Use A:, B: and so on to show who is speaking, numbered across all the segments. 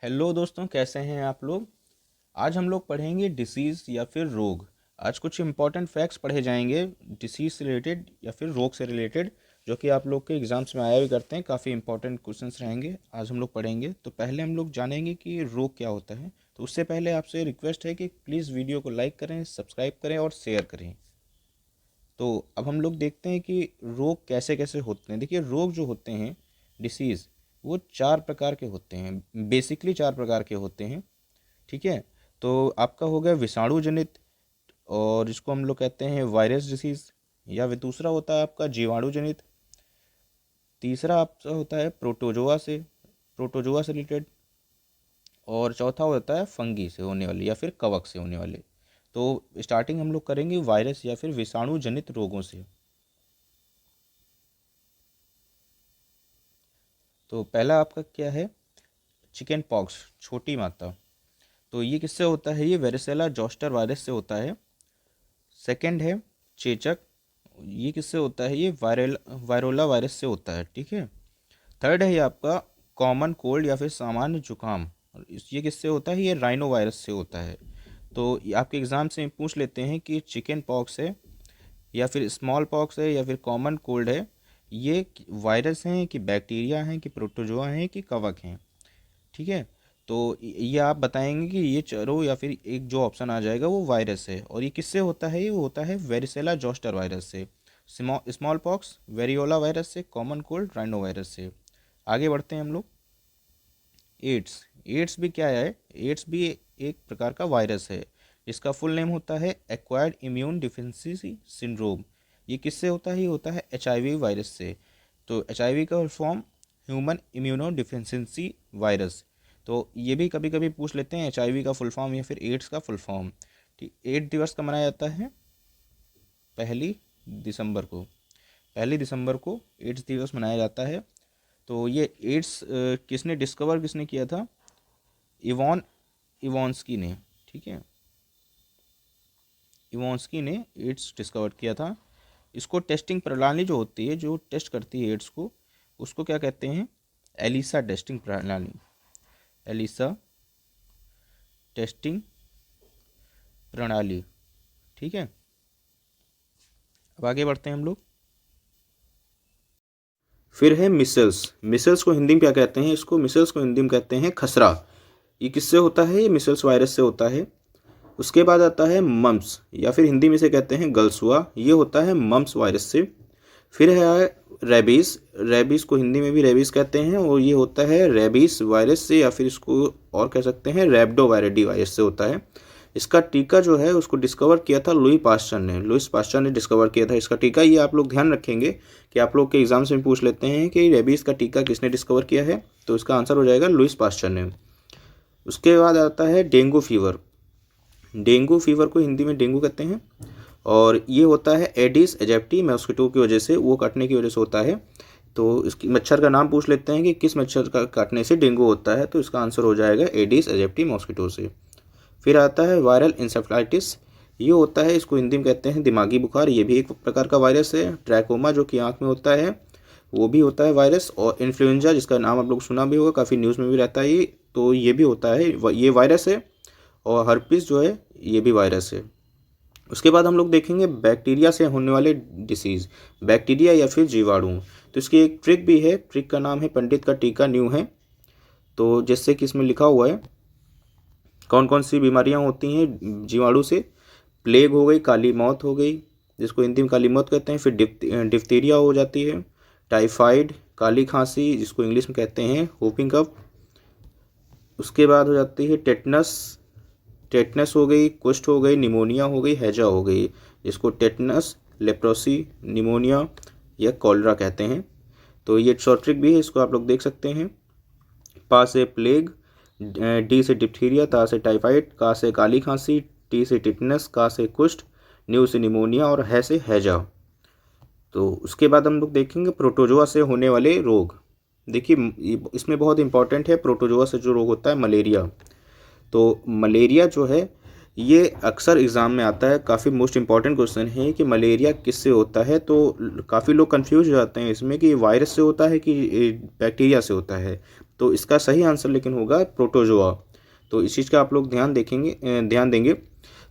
A: Hello दोस्तों, कैसे हैं आप लोग। आज हम लोग पढ़ेंगे डिसीज़ या फिर रोग। आज कुछ इम्पॉर्टेंट फैक्ट्स पढ़े जाएंगे डिसीज़ से रिलेटेड या फिर रोग से रिलेटेड, जो कि आप लोग के एग्ज़ाम्स में आया भी करते हैं। काफ़ी इंपॉर्टेंट क्वेश्चंस रहेंगे, आज हम लोग पढ़ेंगे। तो पहले हम लोग जानेंगे कि रोग क्या होता है। तो उससे पहले आपसे रिक्वेस्ट है कि प्लीज़ वीडियो को लाइक करें, सब्सक्राइब करें और शेयर करें। तो अब हम लोग देखते हैं कि रोग कैसे कैसे होते हैं। देखिए, रोग जो होते हैं, डिसीज़, वो चार प्रकार के होते हैं। बेसिकली चार प्रकार के होते हैं, ठीक है। तो आपका हो गया विषाणु जनित, और इसको हम लोग कहते हैं वायरस डिसीज़, या फिर दूसरा होता है आपका जीवाणु जनित। तीसरा आपका होता है प्रोटोजोआ से रिलेटेड। और चौथा होता है फंगी से होने वाले या फिर कवक से होने वाले। तो स्टार्टिंग हम लोग करेंगे वायरस या फिर विषाणु जनित रोगों से। तो पहला आपका क्या है, चिकन पॉक्स, छोटी माता। तो ये किससे होता है, ये वेरिसेला जोस्टर वायरस से होता है। सेकंड है चेचक, ये किससे होता है, ये वायरोला वायरस से होता है, ठीक है। थर्ड है ये आपका कॉमन कोल्ड या फिर सामान्य जुकाम, और ये किससे होता है, ये राइनो वायरस से होता है। तो ये आपके एग्ज़ाम से पूछ लेते हैं कि चिकन पॉक्स है या फिर स्मॉल पॉक्स है या फिर कॉमन कोल्ड है, ये वायरस हैं कि बैक्टीरिया हैं कि प्रोटोजोआ हैं कि कवक हैं, ठीक है। तो ये आप बताएंगे कि ये चारों या फिर एक जो ऑप्शन आ जाएगा वो वायरस है। और ये किससे होता है, ये होता है वेरिसेला जोस्टर वायरस से, स्मॉल पॉक्स वेरियोला वायरस से, कॉमन कोल्ड राइनो वायरस से। आगे बढ़ते हैं हम लोग। एड्स, एड्स भी क्या है, एड्स भी एक प्रकार का वायरस है। इसका फुल नेम होता है एक्वायर्ड इम्यून डिफिशिएंसी सिंड्रोम। ये किससे होता है, ये होता है एचआईवी वायरस से। तो एचआईवी का form human immuno deficiency virus. तो ये भी कभी कभी पूछ लेते हैं, एचआईवी का फुल फॉर्म या फिर एड्स का फुल फॉर्म। ठीक, एड्स दिवस कब मनाया जाता है, पहली दिसंबर को। पहली दिसंबर को एड्स दिवस मनाया जाता है। तो ये एड्स किसने किया था, इवॉन इवॉन्स्की ने, ठीक है। इवॉन्स्की ने एड्स डिस्कवर किया था। इसको टेस्टिंग प्रणाली जो होती है, जो टेस्ट करती है एड्स को, उसको क्या कहते हैं, एलिसा टेस्टिंग प्रणाली। एलिसा टेस्टिंग प्रणाली, ठीक है। अब आगे बढ़ते हैं हम लोग। फिर है मिसल्स। मिसल्स को हिंदी में क्या कहते हैं, इसको मिसल्स को हिंदी में कहते हैं खसरा। ये किससे होता है, ये मिसल्स वायरस से होता है। उसके बाद आता है मम्स, या फिर हिंदी में से कहते हैं गलसुआ, ये होता है मम्स वायरस से। फिर है रेबीज, रेबीज को हिंदी में भी रेबीज कहते हैं, और ये होता है रेबीज वायरस से, या फिर इसको और कह सकते हैं रैबिडो वायरडी वायरस से होता है। इसका टीका जो है उसको डिस्कवर किया था लुइस पास्चर ने डिस्कवर किया था इसका टीका। ये आप लोग ध्यान रखेंगे कि आप लोग के एग्जाम्स में पूछ लेते हैं कि रेबीज का टीका किसने डिस्कवर किया है, तो इसका आंसर हो जाएगा लुइस पास्चर ने। उसके बाद आता है डेंगू फीवर। डेंगू फीवर को हिंदी में डेंगू कहते हैं, और ये होता है एडिस एजिप्टी मॉस्किटो की वजह से, वो काटने की वजह से होता है। तो इसकी मच्छर का नाम पूछ लेते हैं कि किस मच्छर का काटने से डेंगू होता है, तो इसका आंसर हो जाएगा एडिस एजिप्टी मॉस्किटो से। फिर आता है वायरल इंसेफ्लाइटिस। ये होता है, इसको हिंदी में कहते हैं दिमागी बुखार, ये भी एक प्रकार का वायरस है। ट्रैकोमा जो कि आँख में होता है, वो भी होता है वायरस। और इन्फ्लुएंजा, जिसका नाम आप लोग सुना भी होगा, काफ़ी न्यूज़ में भी रहता है ये, तो ये भी होता है, ये वायरस है। और हर्पिस जो है, ये भी वायरस है। उसके बाद हम लोग देखेंगे बैक्टीरिया से होने वाले डिसीज़, बैक्टीरिया या फिर जीवाणु। तो इसकी एक ट्रिक भी है, ट्रिक का नाम है पंडित का टीका न्यू है। तो जैसे कि इसमें लिखा हुआ है कौन कौन सी बीमारियां होती हैं जीवाणु से। प्लेग हो गई, काली मौत हो गई, जिसको हिंदी में काली मौत कहते हैं। फिर डिप्थीरिया हो जाती है, टाइफाइड, काली खांसी, जिसको इंग्लिश में कहते हैं होपिंग कफ। उसके बाद हो जाती है टेटनस, टेटनस हो गई, कुष्ठ हो गई, निमोनिया हो गई, हैजा हो गई, जिसको टेटनस, लेप्रोसी, निमोनिया या कॉलरा कहते हैं। तो ये शॉर्ट ट्रिक भी है, इसको आप लोग देख सकते हैं। पा से प्लेग, डी से डिप्थीरिया, ता से टाइफाइड, का से काली खांसी, टी से टिटनस, का से कुष्ठ, न्यू से निमोनिया और है से हैजा। तो उसके बाद हम लोग देखेंगे प्रोटोजोआ से होने वाले रोग। देखिए इसमें बहुत इंपॉर्टेंट है, प्रोटोजोआ से जो रोग होता है मलेरिया। तो मलेरिया जो है, ये अक्सर एग्ज़ाम में आता है, काफ़ी मोस्ट इंपॉर्टेंट क्वेश्चन है कि मलेरिया किससे होता है। तो काफ़ी लोग कंफ्यूज हो जाते हैं इसमें कि वायरस से होता है कि बैक्टीरिया से होता है। तो इसका सही आंसर लेकिन होगा प्रोटोजोआ। तो इस चीज़ का आप लोग ध्यान देंगे।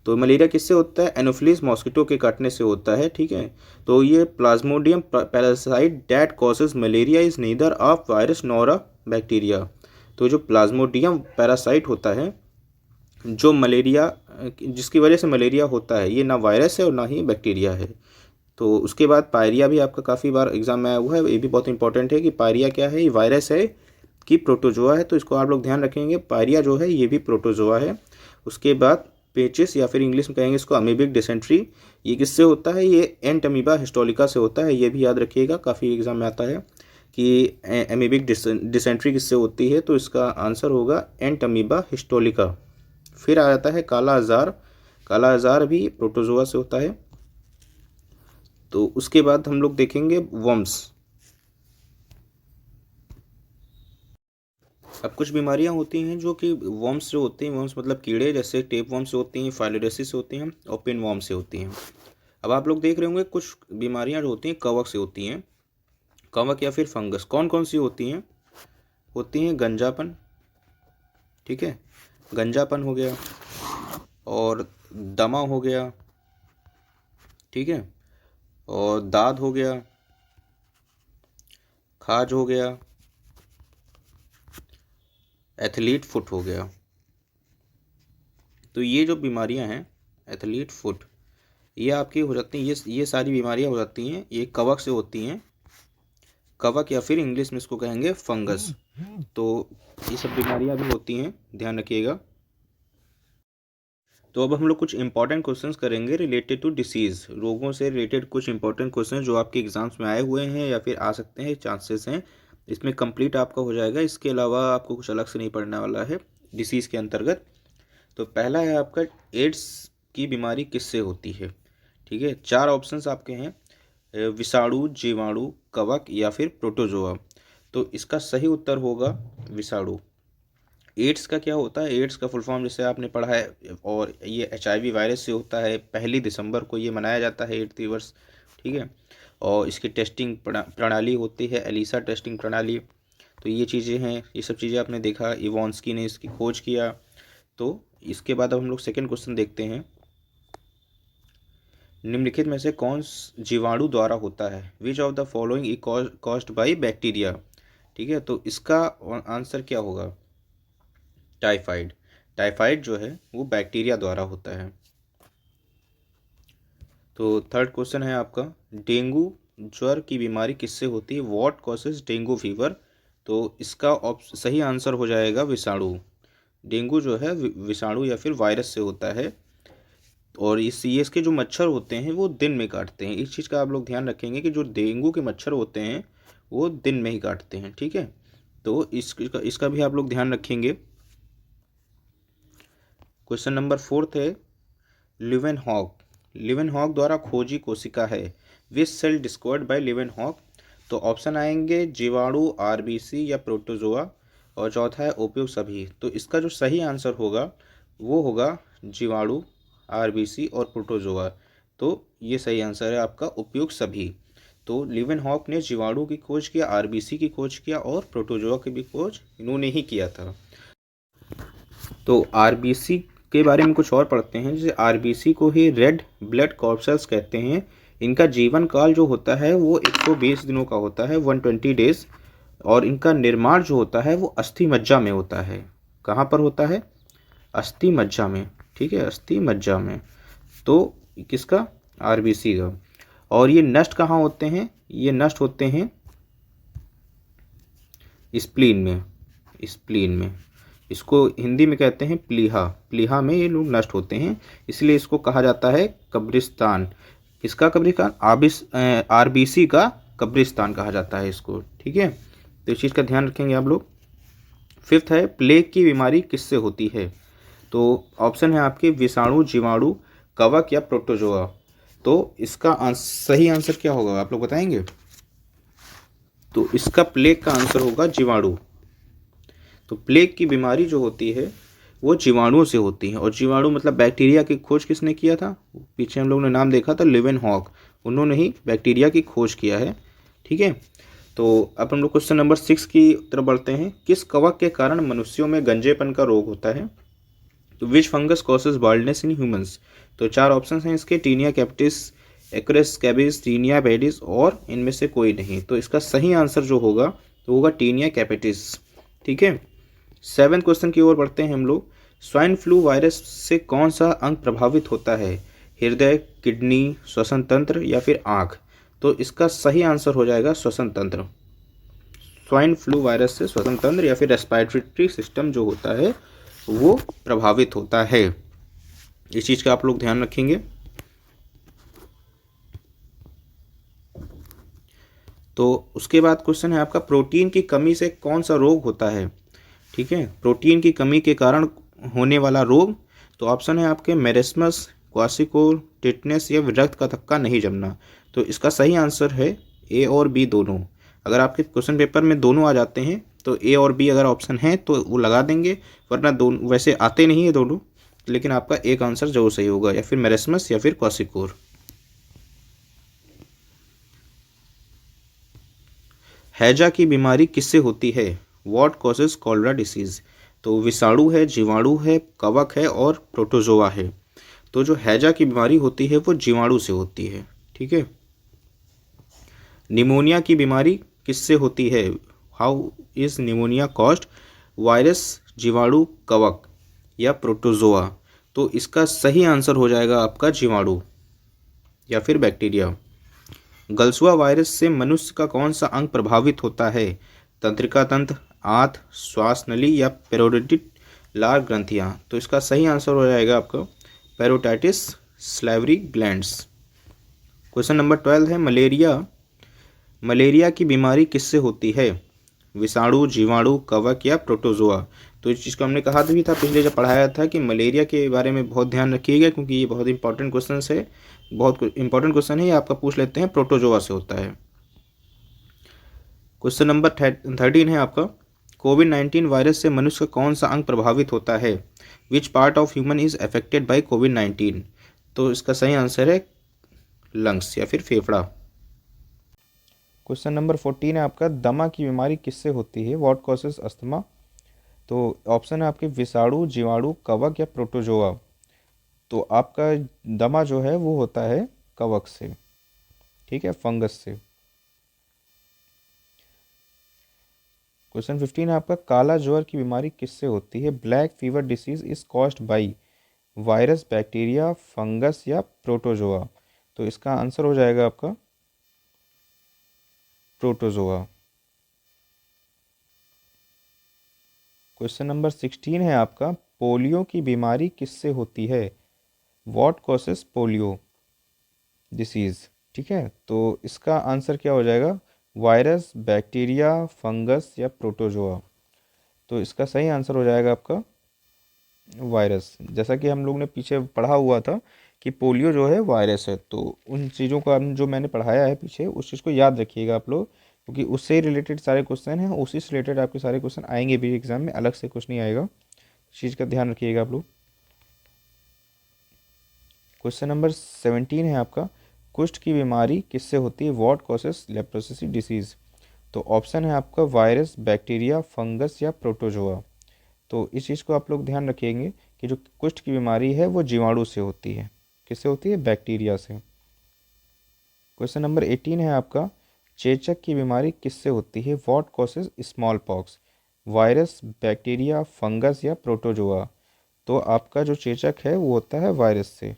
A: तो मलेरिया किससे होता है? एनोफिलीज मॉस्किटो के काटने से होता है, ठीक है। तो ये Plasmodium parasite that causes malaria is neither a virus nor a bacteria. तो जो प्लाज्मोडियम पैरासाइट होता है जो मलेरिया जिसकी वजह से मलेरिया होता है, ये ना वायरस है और ना ही बैक्टीरिया है। तो उसके बाद पायरिया भी आपका काफ़ी बार एग्जाम में आया हुआ है, ये भी बहुत इंपॉर्टेंट है कि पायरिया क्या है, ये वायरस है कि प्रोटोजोआ है। तो इसको आप लोग ध्यान रखेंगे, पायरिया जो है ये भी प्रोटोजोआ है। उसके बाद पेचिस या फिर इंग्लिश में कहेंगे इसको अमीबिक डिसेंट्री, ये किससे होता है? ये एंटमीबा हिस्टोलिका से होता है। ये भी याद रखिएगा, काफ़ी एग्जाम में आता है कि अमीबिक डिसेंट्री किससे होती है। तो इसका आंसर होगा एंटमीबा हिस्टोलिका। फिर आ जाता है काला आजार, काला आजार भी प्रोटोजोआ से होता है। तो उसके बाद हम लोग देखेंगे वर्म्स। अब कुछ बीमारियां होती हैं जो कि वर्म्स से होती हैं, वर्म्स मतलब कीड़े, जैसे टेप वर्म से होती हैं, फाइलोडेसिस से होती हैं और पिन वर्म से होती हैं। अब आप लोग देख रहे होंगे कुछ बीमारियां जो होती हैं कवक से होती हैं, कवक या फिर फंगस। कौन कौन सी होती हैं? होती हैं गंजापन, ठीक है, गंजापन हो गया, और दमा हो गया, ठीक है, और दाद हो गया, खाज हो गया, एथलीट फुट हो गया। तो ये जो बीमारियां हैं एथलीट फुट, ये आपकी हो जाती हैं, ये सारी बीमारियां हो जाती हैं, ये कवक से होती हैं, कवक या फिर इंग्लिश में इसको कहेंगे फंगस। तो ये सब बीमारियां भी होती हैं, ध्यान रखिएगा। तो अब हम लोग कुछ इंपॉर्टेंट क्वेश्चंस करेंगे रिलेटेड टू डिसीज़, रोगों से रिलेटेड कुछ इंपॉर्टेंट क्वेश्चन जो आपके एग्जाम्स में आए हुए हैं या फिर आ सकते हैं, चांसेस हैं। इसमें कंप्लीट आपका हो जाएगा, इसके अलावा आपको कुछ अलग से नहीं पढ़ने वाला है डिसीज़ के अंतर्गत। तो पहला है आपका एड्स की बीमारी किससे होती है, ठीक है। 4 ऑप्शंस आपके हैं, विषाणु, जीवाणु, कवक या फिर प्रोटोजोआ। तो इसका सही उत्तर होगा विषाणु। एड्स का क्या होता है? एड्स का फुल फॉर्म जैसे आपने पढ़ा है, और ये HIV वायरस से होता है। 1 दिसंबर को ये मनाया जाता है एड्स दिवस, ठीक है। और इसकी टेस्टिंग प्रणाली होती है एलिसा टेस्टिंग प्रणाली। तो ये चीज़ें हैं, ये सब चीज़ें आपने देखा, इवॉन्स्की ने इसकी खोज किया। तो इसके बाद अब हम लोग सेकेंड क्वेश्चन देखते हैं, निम्नलिखित में से कौन जीवाणु द्वारा होता है? Which of the following is caused by bacteria, ठीक है। तो इसका आंसर क्या होगा? टाइफाइड। टाइफाइड जो है वो बैक्टीरिया द्वारा होता है। तो थर्ड क्वेश्चन है आपका, डेंगू ज्वर की बीमारी किससे होती है? What causes dengue fever? तो इसका सही आंसर हो जाएगा विषाणु। डेंगू जो है विषाणु या फिर वायरस से होता है। और इसके जो मच्छर होते हैं वो दिन में काटते हैं। इस चीज़ का आप लोग ध्यान रखेंगे कि जो डेंगू के मच्छर होते हैं वो दिन में ही काटते हैं, ठीक है। तो इसका भी आप लोग ध्यान रखेंगे। क्वेश्चन नंबर 4 है, लिवेनहॉक। लिवेनहॉक द्वारा खोजी कोशिका है, विच सेल डिस्कवर्ड बाय लिवेनहॉक? तो ऑप्शन आएंगे जीवाणु, RBC या प्रोटोजोआ, और चौथा है उपयुक्त सभी। तो इसका जो सही आंसर होगा वो होगा जीवाणु, RBC और प्रोटोजोआ। तो ये सही आंसर है आपका उपयुक्त सभी। तो लिवेनहॉक ने जीवाणु की खोज किया, RBC की खोज किया और प्रोटोजोआ की भी खोज इन्होंने ही किया था। तो RBC के बारे में कुछ और पढ़ते हैं, जैसे RBC को ही रेड ब्लड कॉर्पसेल्स कहते हैं। इनका जीवन काल जो होता है वो 120 दिनों का होता है, 120 डेज। और इनका निर्माण जो होता है वो अस्थि मज्जा में होता है। कहाँ पर होता है? अस्थि मज्जा में, ठीक है, अस्थि मज्जा में। तो किसका? RBC का। और ये नष्ट कहाँ होते हैं? ये नष्ट होते हैं स्प्लीन में, स्प्लीन में। इसको हिंदी में कहते हैं प्लीहा, प्लीहा में ये लोग नष्ट होते हैं, इसलिए इसको कहा जाता है कब्रिस्तान। किसका कब्रिस्तान? RBC का कब्रिस्तान कहा जाता है इसको, ठीक है। तो इस चीज़ का ध्यान रखेंगे आप लोग। 5th है, प्लेग की बीमारी किससे होती है? तो ऑप्शन है आपके विषाणु, जीवाणु, कवक या प्रोटोजोआ। तो इसका सही आंसर क्या होगा आप लोग बताएंगे? तो इसका प्लेग का आंसर होगा जीवाणु। तो प्लेग की बीमारी जो होती है वो जीवाणुओं से होती है। और जीवाणु मतलब बैक्टीरिया की खोज किसने किया था? पीछे हम लोगों ने नाम देखा था, लिवेनहॉक, उन्होंने ही बैक्टीरिया की खोज किया है, ठीक है। तो अब हम लोग क्वेश्चन नंबर 6 की तरफ बढ़ते हैं। किस कवक के कारण मनुष्यों में गंजेपन का रोग होता है? तो which fungus causes baldness in humans? तो 4 ऑप्शन हैं इसके, टीनिया कैपिटिस, एक्रेस कैबिस, टीनिया पेडिस और इनमें से कोई नहीं। तो इसका सही आंसर जो होगा तो होगा टीनिया कैपिटिस। ठीक है, 7 क्वेश्चन की ओर बढ़ते हैं हम लोग। स्वाइन फ्लू वायरस से कौन सा अंग प्रभावित होता है? हृदय, किडनी, श्वसन तंत्र या फिर आँख? तो इसका सही आंसर हो जाएगा श्वसन तंत्र। स्वाइन फ्लू वायरस से श्वसन तंत्र या फिर रेस्पिरेटरी सिस्टम जो होता है वो प्रभावित होता है। इस चीज़ का आप लोग ध्यान रखेंगे। तो उसके बाद क्वेश्चन है आपका, प्रोटीन की कमी से कौन सा रोग होता है? ठीक है, प्रोटीन की कमी के कारण होने वाला रोग। तो ऑप्शन है आपके मेरेस्मस, क्वासिकोर, टिटनेस या रक्त का थक्का नहीं जमना। तो इसका सही आंसर है ए और बी दोनों। अगर आपके क्वेश्चन पेपर में दोनों आ जाते हैं तो ए और बी अगर ऑप्शन है तो वो लगा देंगे, वरना दोनों वैसे आते नहीं है दोनों, लेकिन आपका एक आंसर जरूर सही होगा, या फिर मेरेस्मस या फिर क्वासिकोर। हैजा की बीमारी किससे होती है? What causes cholera disease? तो विषाणु है, जीवाणु है, कवक है और प्रोटोजोआ है। तो जो हैजा की बीमारी होती है वो जीवाणु से होती है। ठीक है, निमोनिया की बीमारी किससे होती है? How is pneumonia caused? Virus, जीवाणु, कवक या प्रोटोजोआ? तो इसका सही आंसर हो जाएगा आपका जीवाणु या फिर बैक्टीरिया। गलसुआ वायरस से मनुष्य का कौन सा अंग प्रभावित होता है? तंत्रिका तंत्र, आंत, श्वास नली या पेरोटिड लार ग्रंथियां? तो इसका सही आंसर हो जाएगा आपका पेरोटाइटिस स्लाइवरी ग्लैंड्स। क्वेश्चन नंबर 12 है, मलेरिया की बीमारी किससे होती है? विषाणु, जीवाणु, कवक या प्रोटोजोआ? तो इस चीज़ को हमने कहा भी था पिछले जब पढ़ाया था कि मलेरिया के बारे में बहुत ध्यान रखिएगा, क्योंकि ये बहुत इंपॉर्टेंट क्वेश्चन है, बहुत इंपॉर्टेंट क्वेश्चन है। ये आपका पूछ लेते हैं, प्रोटोजोआ से होता है। क्वेश्चन नंबर 13 है आपका, कोविड-19 वायरस से मनुष्य का कौन सा अंग प्रभावित होता है? Which part of human is affected by कोविड-19? तो इसका सही आंसर है लंग्स या फिर फेफड़ा। क्वेश्चन नंबर 14 है आपका, दमा की बीमारी किससे होती है? What causes asthma? तो ऑप्शन है आपके विषाणु, जीवाणु, कवक या प्रोटोजोआ? तो आपका दमा जो है वो होता है कवक से। ठीक है, फंगस से। क्वेश्चन 15 है आपका, काला ज्वर की बीमारी किससे होती है? Black fever disease is caused by virus, bacteria, fungus या प्रोटोजोआ? तो इसका आंसर हो जाएगा आपका प्रोटोजोआ। क्वेश्चन नंबर 16 है आपका, पोलियो की बीमारी किससे होती है? What causes polio disease? ठीक है, तो इसका आंसर क्या हो जाएगा? वायरस, बैक्टीरिया, फंगस या प्रोटोजोआ? तो इसका सही आंसर हो जाएगा आपका वायरस। जैसा कि हम लोग ने पीछे पढ़ा हुआ था कि पोलियो जो है वायरस है, तो उन चीज़ों का जो मैंने पढ़ाया है पीछे उस चीज़ को याद रखिएगा आप लोग, क्योंकि उससे रिलेटेड सारे क्वेश्चन हैं, उसी से रिलेटेड आपके सारे क्वेश्चन आएंगे भी एग्जाम में, अलग से कुछ नहीं आएगा। इस चीज़ का ध्यान रखिएगा आप लोग। क्वेश्चन नंबर 17 है आपका, कुष्ठ की बीमारी किससे होती है? What causes leprosy disease? तो ऑप्शन है आपका वायरस, बैक्टीरिया, फंगस या प्रोटोजोआ? तो इस चीज़ को आप लोग ध्यान रखेंगे कि जो कुष्ठ की बीमारी है वो जीवाणु से होती है। किससे होती है? बैक्टीरिया से। क्वेश्चन नंबर 18 है आपका, चेचक की बीमारी किससे होती है? What causes small pox? Virus, bacteria, fungus या प्रोटोजोआ? तो आपका जो चेचक है वो होता है वायरस से।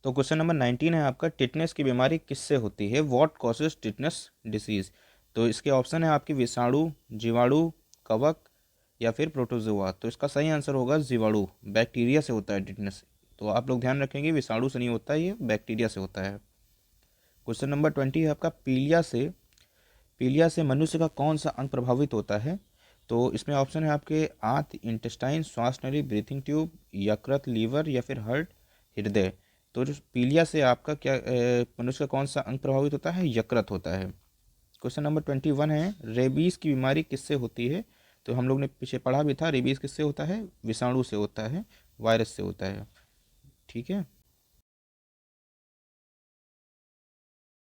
A: तो क्वेश्चन नंबर 19 है आपका, टिटनेस की बीमारी किससे होती है? What causes tetanus disease? तो इसके ऑप्शन है आपकी विषाणु, जीवाणु, कवक या फिर प्रोटोजोआ? तो इसका सही आंसर होगा जीवाणु, बैक्टीरिया से होता है टिटनेस। तो आप लोग ध्यान रखेंगे, विषाणु से नहीं होता है, ये बैक्टीरिया से होता है। क्वेश्चन नंबर 20 है आपका, पीलिया से मनुष्य का कौन सा अंग प्रभावित होता है? तो इसमें ऑप्शन है आपके आंत, इंटेस्टाइन, श्वास नली, ब्रीथिंग ट्यूब, यकृत, लीवर या फिर हार्ट, हृदय? तो जो पीलिया से आपका क्या मनुष्य का कौन सा अंग प्रभावित होता है? यकृत होता है। क्वेश्चन नंबर 21 है, रेबीज की बीमारी किससे होती है? तो हम लोग ने पीछे पढ़ा भी था, रेबीज किससे होता है? विषाणु से होता है, वायरस से होता है। ठीक है,